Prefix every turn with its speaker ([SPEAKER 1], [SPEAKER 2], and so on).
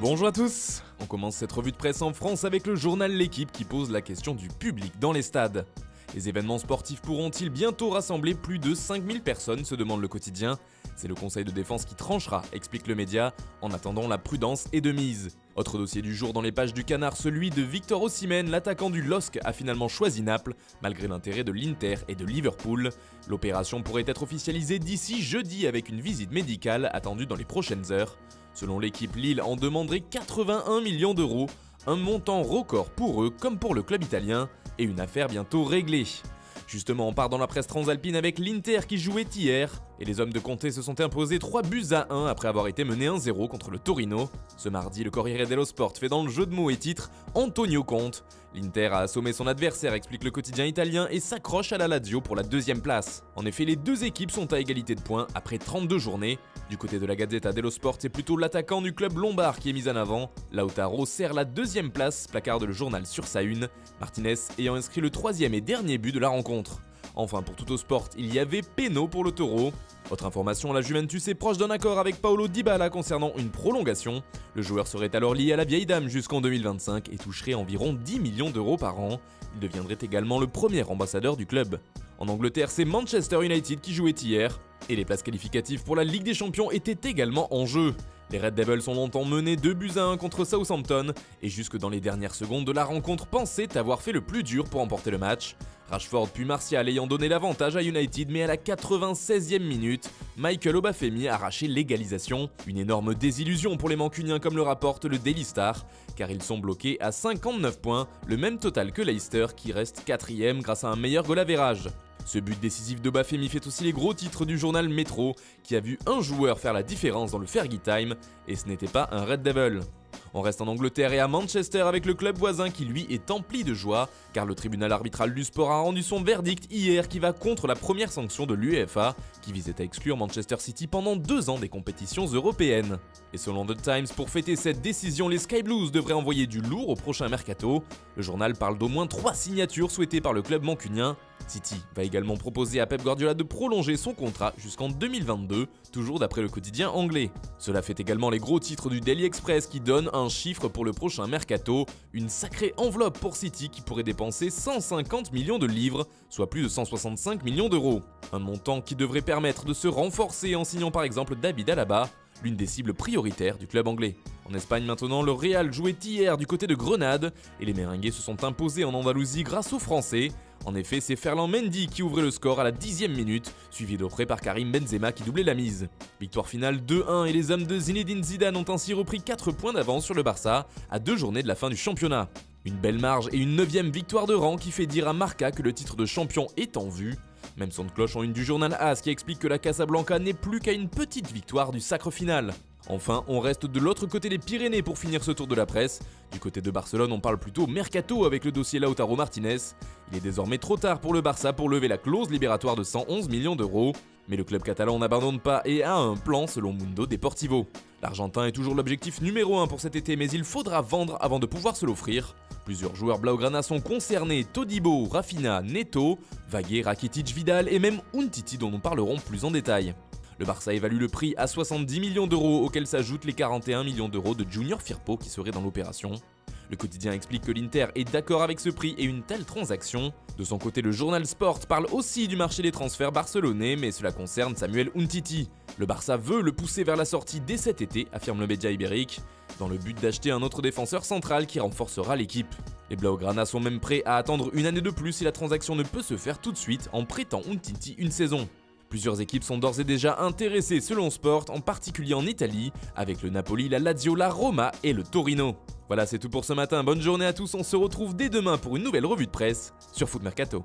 [SPEAKER 1] Bonjour à tous. On commence cette revue de presse en France avec le journal L'Équipe qui pose la question du public dans les stades. Les événements sportifs pourront-ils bientôt rassembler plus de 5000 personnes, se demande le quotidien. C'est le conseil de défense qui tranchera, explique le média. En attendant, la prudence est de mise. Autre dossier du jour dans les pages du Canard, celui de Victor Osimhen, l'attaquant du LOSC a finalement choisi Naples, malgré l'intérêt de l'Inter et de Liverpool. L'opération pourrait être officialisée d'ici jeudi avec une visite médicale attendue dans les prochaines heures. Selon l'équipe, Lille en demanderait 81 millions d'euros, un montant record pour eux comme pour le club italien, et une affaire bientôt réglée. Justement, on part dans la presse transalpine avec l'Inter qui jouait hier, et les hommes de Conte se sont imposés 3-1 après avoir été menés 1-0 contre le Torino. Ce mardi, le Corriere dello Sport fait dans le jeu de mots et titre Antonio Conte. L'Inter a assommé son adversaire, explique le quotidien italien, et s'accroche à la Lazio pour la deuxième place. En effet, les deux équipes sont à égalité de points après 32 journées. Du côté de la Gazzetta dello Sport, c'est plutôt l'attaquant du club lombard qui est mis en avant. Lautaro sert la deuxième place, placarde le journal sur sa une, Martinez ayant inscrit le troisième et dernier but de la rencontre. Enfin, pour Tuttosport, il y avait péno pour le Taureau. Autre information, la Juventus est proche d'un accord avec Paulo Dybala concernant une prolongation. Le joueur serait alors lié à la vieille dame jusqu'en 2025 et toucherait environ 10 millions d'euros par an. Il deviendrait également le premier ambassadeur du club. En Angleterre, c'est Manchester United qui jouait hier. Et les places qualificatives pour la Ligue des Champions étaient également en jeu. Les Red Devils ont longtemps mené 2-1 contre Southampton et jusque dans les dernières secondes de la rencontre pensaient avoir fait le plus dur pour emporter le match. Rashford puis Martial ayant donné l'avantage à United, mais à la 96e minute, Michael Obafemi a arraché l'égalisation. Une énorme désillusion pour les Mancuniens comme le rapporte le Daily Star, car ils sont bloqués à 59 points, le même total que Leicester qui reste 4ème grâce à un meilleur goal average. Ce but décisif de Bafemi fait aussi les gros titres du journal Metro, qui a vu un joueur faire la différence dans le Fergie Time, et ce n'était pas un Red Devil. On reste en Angleterre et à Manchester avec le club voisin qui lui est empli de joie, car le tribunal arbitral du sport a rendu son verdict hier qui va contre la première sanction de l'UEFA, qui visait à exclure Manchester City pendant 2 ans des compétitions européennes. Et selon The Times, pour fêter cette décision, les Sky Blues devraient envoyer du lourd au prochain mercato. Le journal parle d'au moins 3 signatures souhaitées par le club mancunien. City va également proposer à Pep Guardiola de prolonger son contrat jusqu'en 2022, toujours d'après le quotidien anglais. Cela fait également les gros titres du Daily Express qui donne un chiffre pour le prochain mercato, une sacrée enveloppe pour City qui pourrait dépenser 150 millions de livres, soit plus de 165 millions d'euros. Un montant qui devrait permettre de se renforcer en signant par exemple David Alaba, l'une des cibles prioritaires du club anglais. En Espagne maintenant, le Real jouait hier du côté de Grenade et les Merengues se sont imposés en Andalousie grâce aux Français. En effet, c'est Ferland Mendy qui ouvrait le score à la 10e minute, suivi de près par Karim Benzema qui doublait la mise. Victoire finale 2-1 et les hommes de Zinedine Zidane ont ainsi repris 4 points d'avance sur le Barça à 2 journées de la fin du championnat. Une belle marge et une 9e victoire de rang qui fait dire à Marca que le titre de champion est en vue. Même son de cloche en une du journal AS qui explique que la Casablanca n'est plus qu'à une petite victoire du sacre final. Enfin, on reste de l'autre côté des Pyrénées pour finir ce tour de la presse. Du côté de Barcelone, on parle plutôt mercato avec le dossier Lautaro Martinez. Il est désormais trop tard pour le Barça pour lever la clause libératoire de 111 millions d'euros. Mais le club catalan n'abandonne pas et a un plan selon Mundo Deportivo. L'Argentin est toujours l'objectif numéro 1 pour cet été, mais il faudra vendre avant de pouvoir se l'offrir. Plusieurs joueurs blaugrana sont concernés, Todibo, Rafinha, Neto, Vagué, Rakitic, Vidal et même Umtiti dont nous parlerons plus en détail. Le Barça évalue le prix à 70 millions d'euros, auxquels s'ajoutent les 41 millions d'euros de Junior Firpo qui serait dans l'opération. Le quotidien explique que l'Inter est d'accord avec ce prix et une telle transaction. De son côté, le journal Sport parle aussi du marché des transferts barcelonais, mais cela concerne Samuel Umtiti. Le Barça veut le pousser vers la sortie dès cet été, affirme le média ibérique, dans le but d'acheter un autre défenseur central qui renforcera l'équipe. Les Blaugrana sont même prêts à attendre une année de plus si la transaction ne peut se faire tout de suite en prêtant Umtiti une saison. Plusieurs équipes sont d'ores et déjà intéressées selon Sport, en particulier en Italie, avec le Napoli, la Lazio, la Roma et le Torino. Voilà, c'est tout pour ce matin, bonne journée à tous, on se retrouve dès demain pour une nouvelle revue de presse sur Foot Mercato.